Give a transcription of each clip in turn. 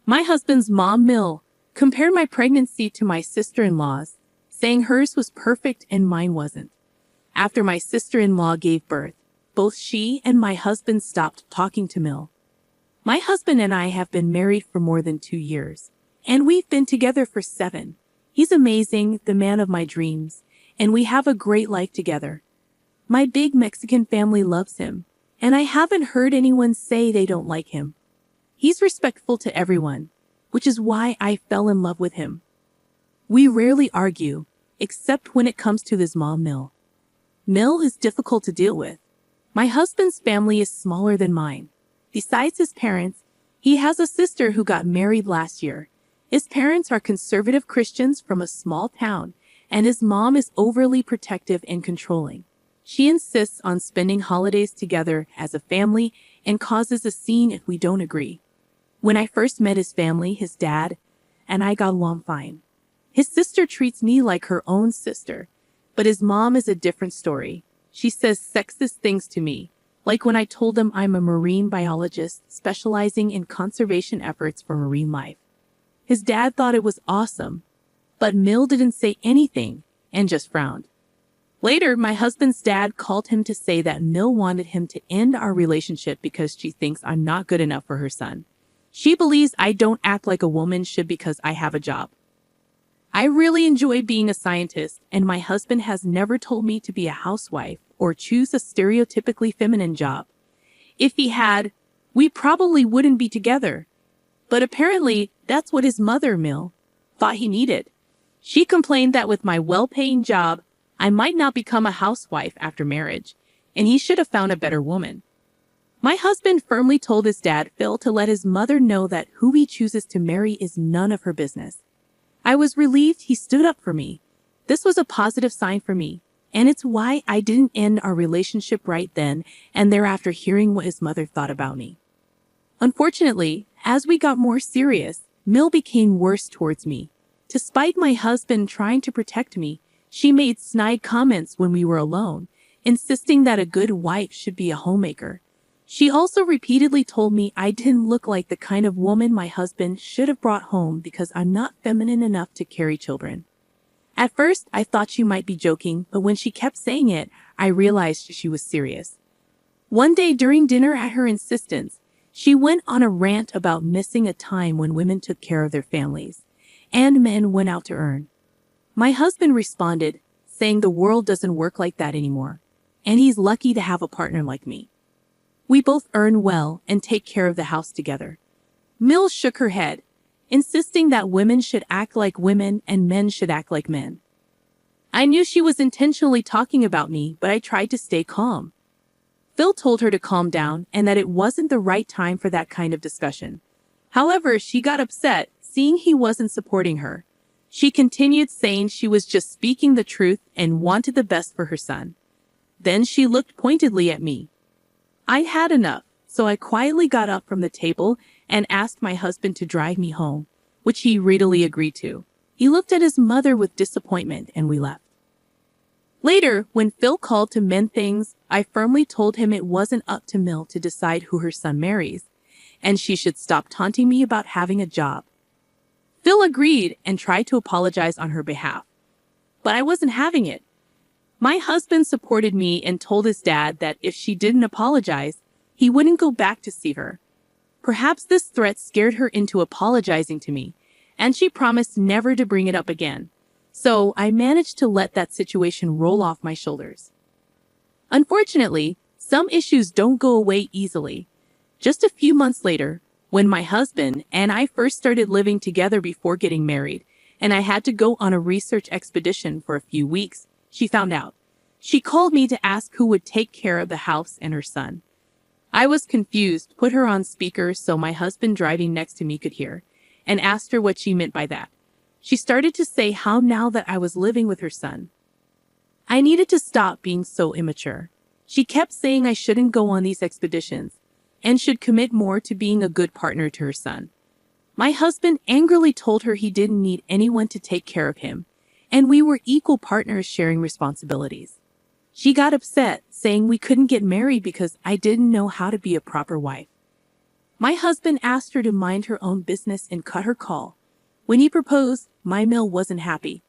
My husband's mom, Mill, compared my pregnancy to my sister-in-law's, saying hers was perfect and mine wasn't. After my sister-in-law gave birth, both she and my husband stopped talking to Mill. My husband and I have been married for more than 2 years, and we've been together for 7. He's amazing, the man of my dreams, and we have a great life together. My big Mexican family loves him, and I haven't heard anyone say they don't like him. He's respectful to everyone, which is why I fell in love with him. We rarely argue, except when it comes to his mom, Mill. Mill is difficult to deal with. My husband's family is smaller than mine. Besides his parents, he has a sister who got married last year. His parents are conservative Christians from a small town, and his mom is overly protective and controlling. She insists on spending holidays together as a family and causes a scene if we don't agree. When I first met his family, his dad and I got along fine. His sister treats me like her own sister, but his mom is a different story. She says sexist things to me, like when I told them I'm a marine biologist specializing in conservation efforts for marine life. His dad thought it was awesome, but Mill didn't say anything and just frowned. Later, my husband's dad called him to say that Mill wanted him to end our relationship because she thinks I'm not good enough for her son. She believes I don't act like a woman should because I have a job. I really enjoy being a scientist, and my husband has never told me to be a housewife or choose a stereotypically feminine job. If he had, we probably wouldn't be together. But apparently, that's what his mother, Mill, thought he needed. She complained that with my well-paying job, I might not become a housewife after marriage, and he should have found a better woman. My husband firmly told his dad, Phil, to let his mother know that who he chooses to marry is none of her business. I was relieved he stood up for me. This was a positive sign for me, and it's why I didn't end our relationship right then and there after hearing what his mother thought about me. Unfortunately, as we got more serious, Mill became worse towards me. Despite my husband trying to protect me, she made snide comments when we were alone, insisting that a good wife should be a homemaker. She also repeatedly told me I didn't look like the kind of woman my husband should have brought home because I'm not feminine enough to carry children. At first, I thought she might be joking, but when she kept saying it, I realized she was serious. One day during dinner at her insistence, she went on a rant about missing a time when women took care of their families, and men went out to earn. My husband responded, saying the world doesn't work like that anymore, and he's lucky to have a partner like me. We both earn well and take care of the house together. Mill shook her head, insisting that women should act like women and men should act like men. I knew she was intentionally talking about me, but I tried to stay calm. Phil told her to calm down and that it wasn't the right time for that kind of discussion. However, she got upset, seeing he wasn't supporting her. She continued saying she was just speaking the truth and wanted the best for her son. Then she looked pointedly at me. I had enough, so I quietly got up from the table and asked my husband to drive me home, which he readily agreed to. He looked at his mother with disappointment and we left. Later, when Phil called to mend things, I firmly told him it wasn't up to Mill to decide who her son marries, and she should stop taunting me about having a job. Phil agreed and tried to apologize on her behalf, but I wasn't having it. My husband supported me and told his dad that if she didn't apologize, he wouldn't go back to see her. Perhaps this threat scared her into apologizing to me, and she promised never to bring it up again. So I managed to let that situation roll off my shoulders. Unfortunately, some issues don't go away easily. Just a few months later, when my husband and I first started living together before getting married, and I had to go on a research expedition for a few weeks, she found out. She called me to ask who would take care of the house and her son. I was confused, put her on speaker so my husband driving next to me could hear, and asked her what she meant by that. She started to say how now that I was living with her son, I needed to stop being so immature. She kept saying I shouldn't go on these expeditions and should commit more to being a good partner to her son. My husband angrily told her he didn't need anyone to take care of him, and we were equal partners sharing responsibilities. She got upset, saying we couldn't get married because I didn't know how to be a proper wife. My husband asked her to mind her own business and cut her call. When he proposed, my Mill wasn't happy.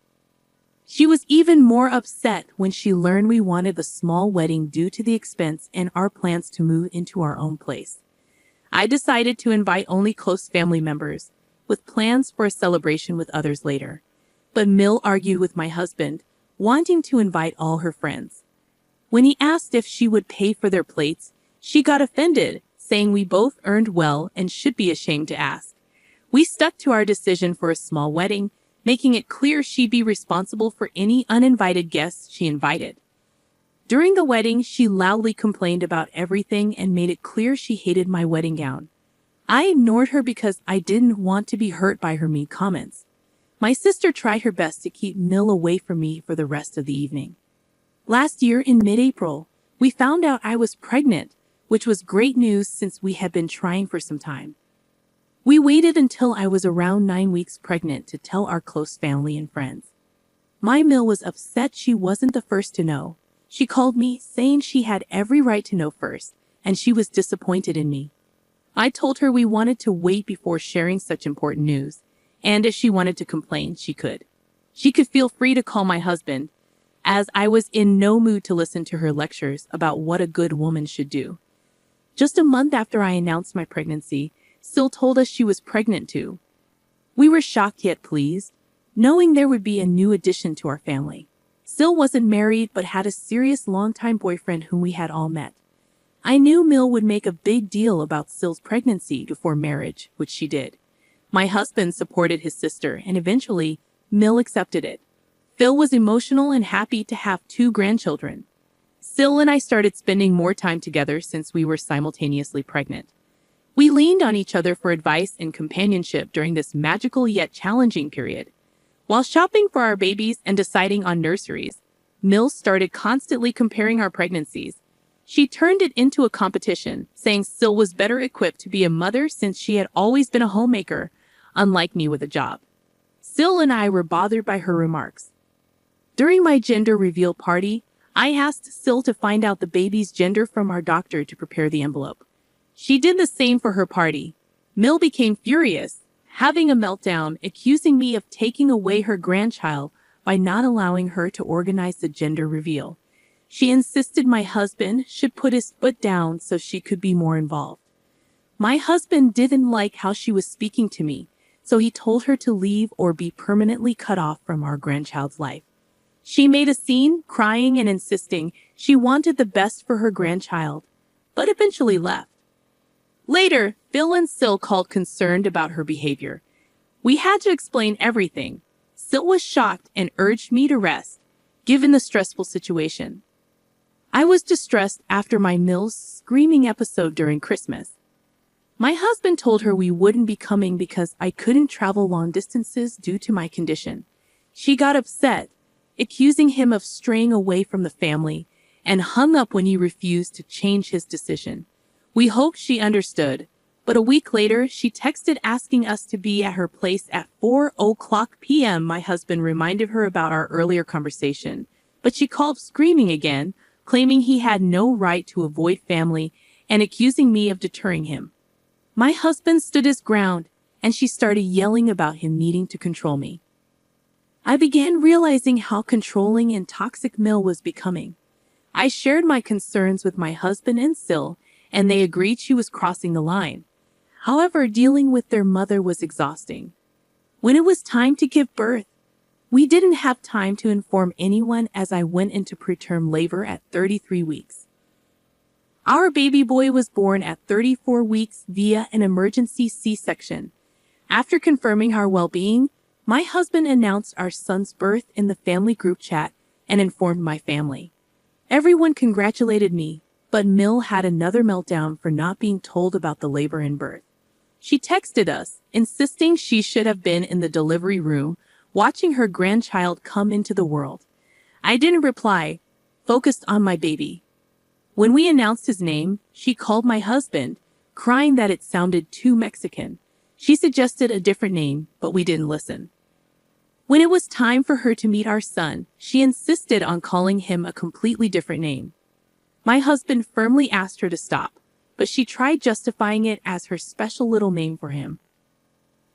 She was even more upset when she learned we wanted the small wedding due to the expense and our plans to move into our own place. I decided to invite only close family members, with plans for a celebration with others later. But Mill argued with my husband, wanting to invite all her friends. When he asked if she would pay for their plates, she got offended, saying we both earned well and should be ashamed to ask. We stuck to our decision for a small wedding, making it clear she'd be responsible for any uninvited guests she invited. During the wedding, she loudly complained about everything and made it clear she hated my wedding gown. I ignored her because I didn't want to be hurt by her mean comments. My sister tried her best to keep Mill away from me for the rest of the evening. Last year in mid-April, we found out I was pregnant, which was great news since we had been trying for some time. We waited until I was around 9 weeks pregnant to tell our close family and friends. My Mill was upset she wasn't the first to know. She called me, saying she had every right to know first, and she was disappointed in me. I told her we wanted to wait before sharing such important news, and if she wanted to complain, she could. She could feel free to call my husband, as I was in no mood to listen to her lectures about what a good woman should do. Just a month after I announced my pregnancy, Sil told us she was pregnant too. We were shocked yet pleased, knowing there would be a new addition to our family. Sil wasn't married but had a serious longtime boyfriend whom we had all met. I knew Mill would make a big deal about Sil's pregnancy before marriage, which she did. My husband supported his sister, and eventually, Mill accepted it. Phil was emotional and happy to have 2 grandchildren. Sil and I started spending more time together since we were simultaneously pregnant. We leaned on each other for advice and companionship during this magical yet challenging period. While shopping for our babies and deciding on nurseries, Mill started constantly comparing our pregnancies. She turned it into a competition, saying Sil was better equipped to be a mother since she had always been a homemaker, unlike me with a job. Sil and I were bothered by her remarks. During my gender reveal party, I asked Sil to find out the baby's gender from our doctor to prepare the envelope. She did the same for her party. Mill became furious, having a meltdown, accusing me of taking away her grandchild by not allowing her to organize the gender reveal. She insisted my husband should put his foot down so she could be more involved. My husband didn't like how she was speaking to me, so he told her to leave or be permanently cut off from our grandchild's life. She made a scene, crying and insisting she wanted the best for her grandchild, but eventually left. Later, Phil and Sil called concerned about her behavior. We had to explain everything. Sil was shocked and urged me to rest, given the stressful situation. I was distressed after my Mill's screaming episode during Christmas. My husband told her we wouldn't be coming because I couldn't travel long distances due to my condition. She got upset, accusing him of straying away from the family, and hung up when he refused to change his decision. We hoped she understood, but a week later, she texted asking us to be at her place at 4:00 p.m. My husband reminded her about our earlier conversation, but she called screaming again, claiming he had no right to avoid family and accusing me of deterring him. My husband stood his ground, and she started yelling about him needing to control me. I began realizing how controlling and toxic Mill was becoming. I shared my concerns with my husband and Sil, and they agreed she was crossing the line. However, dealing with their mother was exhausting. When it was time to give birth, we didn't have time to inform anyone as I went into preterm labor at 33 weeks. Our baby boy was born at 34 weeks via an emergency C-section. After confirming our well-being, my husband announced our son's birth in the family group chat and informed my family. Everyone congratulated me, but Mill had another meltdown for not being told about the labor and birth. She texted us, insisting she should have been in the delivery room, watching her grandchild come into the world. I didn't reply, focused on my baby. When we announced his name, she called my husband, crying that it sounded too Mexican. She suggested a different name, but we didn't listen. When it was time for her to meet our son, she insisted on calling him a completely different name. My husband firmly asked her to stop. but she tried justifying it as her special little name for him.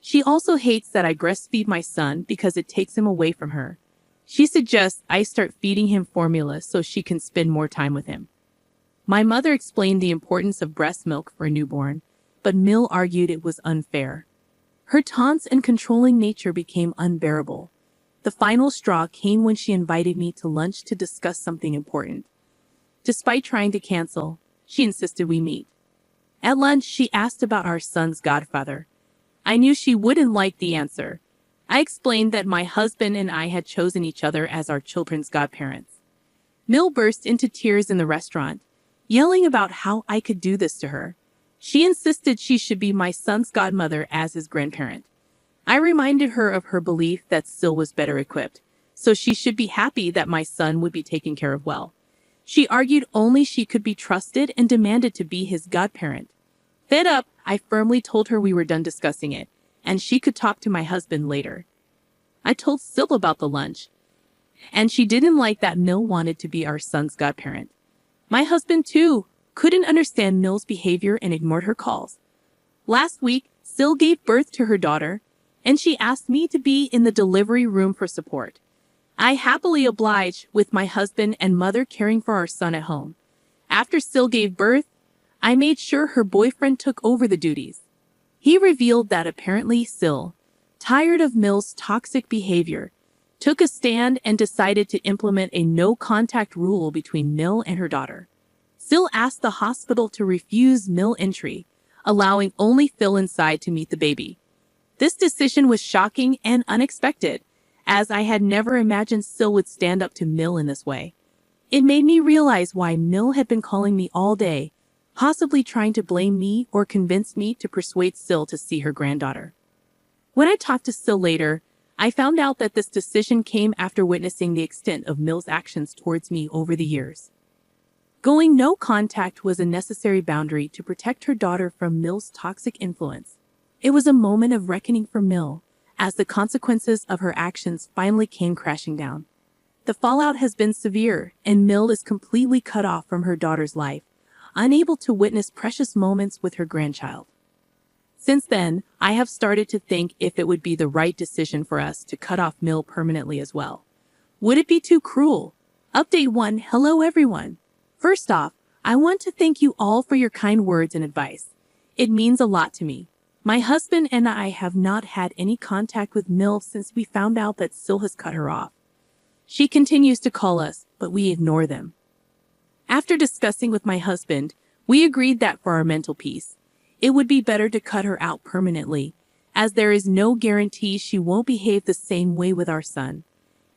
She also hates that I breastfeed my son because it takes him away from her. She suggests I start feeding him formula so she can spend more time with him. My mother explained the importance of breast milk for a newborn, but Mill argued it was unfair. Her taunts and controlling nature became unbearable. The final straw came when she invited me to lunch to discuss something important. Despite trying to cancel, she insisted we meet. At lunch, she asked about our son's godfather. I knew she wouldn't like the answer. I explained that my husband and I had chosen each other as our children's godparents. Mill burst into tears in the restaurant, yelling about how I could do this to her. She insisted she should be my son's godmother as his grandparent. I reminded her of her belief that Sil was better equipped, so she should be happy that my son would be taken care of well. She argued only she could be trusted and demanded to be his godparent. Fed up, I firmly told her we were done discussing it, and she could talk to my husband later. I told Sil about the lunch, and she didn't like that Mill wanted to be our son's godparent. My husband, too, couldn't understand Mill's behavior and ignored her calls. Last week, Sil gave birth to her daughter, and she asked me to be in the delivery room for support. I happily obliged, with my husband and mother caring for our son at home. After Sil gave birth, I made sure her boyfriend took over the duties. He revealed that apparently Sil, tired of Mill's toxic behavior, took a stand and decided to implement a no-contact rule between Mill and her daughter. Sil asked the hospital to refuse Mill entry, allowing only Phil inside to meet the baby. This decision was shocking and unexpected, as I had never imagined Sil would stand up to Mill in this way. It made me realize why Mill had been calling me all day, possibly trying to blame me or convince me to persuade Sil to see her granddaughter. When I talked to Sil later, I found out that this decision came after witnessing the extent of Mill's actions towards me over the years. Going no contact was a necessary boundary to protect her daughter from Mill's toxic influence. It was a moment of reckoning for Mill, as the consequences of her actions finally came crashing down. The fallout has been severe, and Mill is completely cut off from her daughter's life, unable to witness precious moments with her grandchild. Since then, I have started to think if it would be the right decision for us to cut off Mill permanently as well. Would it be too cruel? Update 1. Hello everyone. First off, I want to thank you all for your kind words and advice. It means a lot to me. My husband and I have not had any contact with Mill since we found out that Sil has cut her off. She continues to call us, but we ignore them. After discussing with my husband, we agreed that for our mental peace, it would be better to cut her out permanently, as there is no guarantee she won't behave the same way with our son.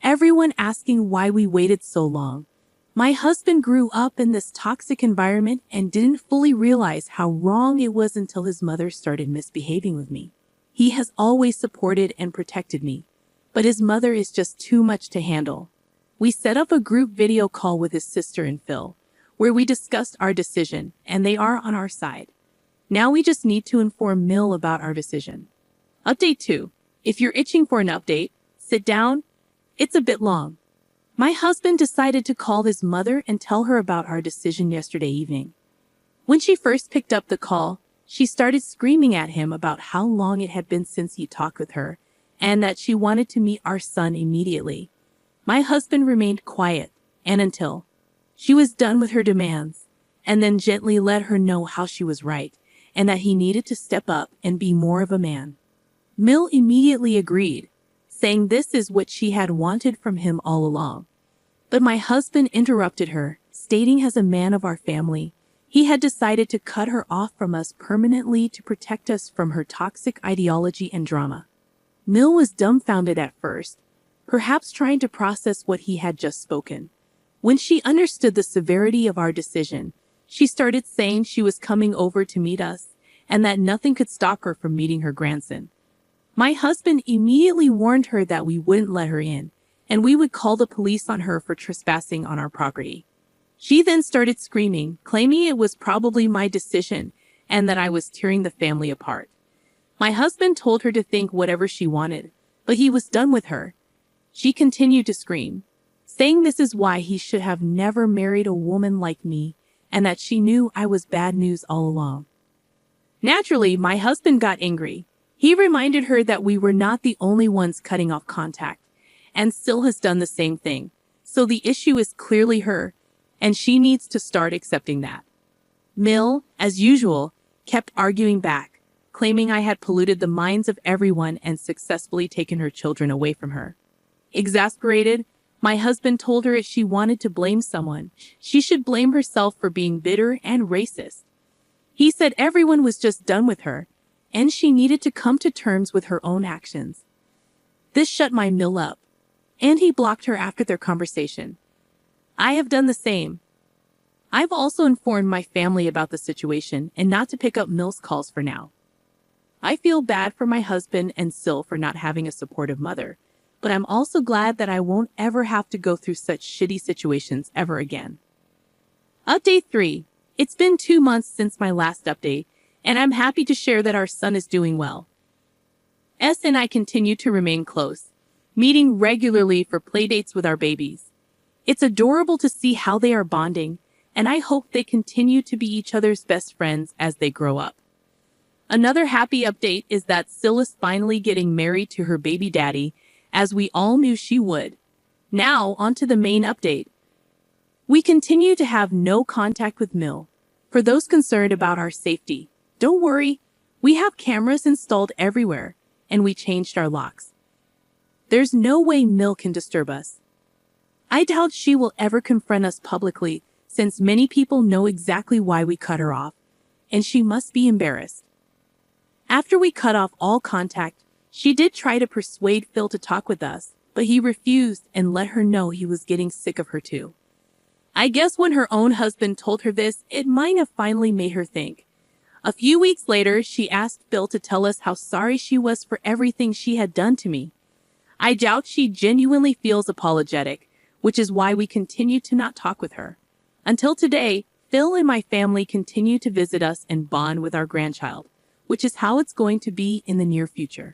Everyone asking why we waited so long. My husband grew up in this toxic environment and didn't fully realize how wrong it was until his mother started misbehaving with me. He has always supported and protected me, but his mother is just too much to handle. We set up a group video call with his sister and Phil, where we discussed our decision, and they are on our side. Now we just need to inform Mill about our decision. Update 2. If you're itching for an update, sit down. It's a bit long. My husband decided to call his mother and tell her about our decision yesterday evening. When she first picked up the call, she started screaming at him about how long it had been since he talked with her, and that she wanted to meet our son immediately. My husband remained quiet, and until she was done with her demands, and then gently let her know how she was right, and that he needed to step up and be more of a man. Mill immediately agreed, saying this is what she had wanted from him all along. But my husband interrupted her, stating as a man of our family, he had decided to cut her off from us permanently to protect us from her toxic ideology and drama. Mill was dumbfounded at first, perhaps trying to process what he had just spoken. When she understood the severity of our decision, she started saying she was coming over to meet us and that nothing could stop her from meeting her grandson. My husband immediately warned her that we wouldn't let her in, and we would call the police on her for trespassing on our property. She then started screaming, claiming it was probably my decision and that I was tearing the family apart. My husband told her to think whatever she wanted, but he was done with her. She continued to scream, saying this is why he should have never married a woman like me and that she knew I was bad news all along. Naturally, my husband got angry. He reminded her that we were not the only ones cutting off contact, and Sil has done the same thing. So the issue is clearly her, and she needs to start accepting that. Mill, as usual, kept arguing back, claiming I had polluted the minds of everyone and successfully taken her children away from her. Exasperated, my husband told her if she wanted to blame someone, she should blame herself for being bitter and racist. He said everyone was just done with her, and she needed to come to terms with her own actions. This shut my Mill up, and he blocked her after their conversation. I have done the same. I've also informed my family about the situation and not to pick up Mill's calls for now. I feel bad for my husband and Sil for not having a supportive mother, but I'm also glad that I won't ever have to go through such shitty situations ever again. Update 3. It's been 2 months since my last update, and I'm happy to share that our son is doing well. S and I continue to remain close, meeting regularly for playdates with our babies. It's adorable to see how they are bonding, and I hope they continue to be each other's best friends as they grow up. Another happy update is that Sil is finally getting married to her baby daddy, as we all knew she would. Now, on to the main update. We continue to have no contact with Mill. For those concerned about our safety, don't worry, we have cameras installed everywhere, and we changed our locks. There's no way Mill can disturb us. I doubt she will ever confront us publicly, since many people know exactly why we cut her off, and she must be embarrassed. After we cut off all contact, she did try to persuade Phil to talk with us, but he refused and let her know he was getting sick of her too. I guess when her own husband told her this, it might have finally made her think. A few weeks later, she asked Phil to tell us how sorry she was for everything she had done to me. I doubt she genuinely feels apologetic, which is why we continue to not talk with her. Until today, Phil and my family continue to visit us and bond with our grandchild, which is how it's going to be in the near future.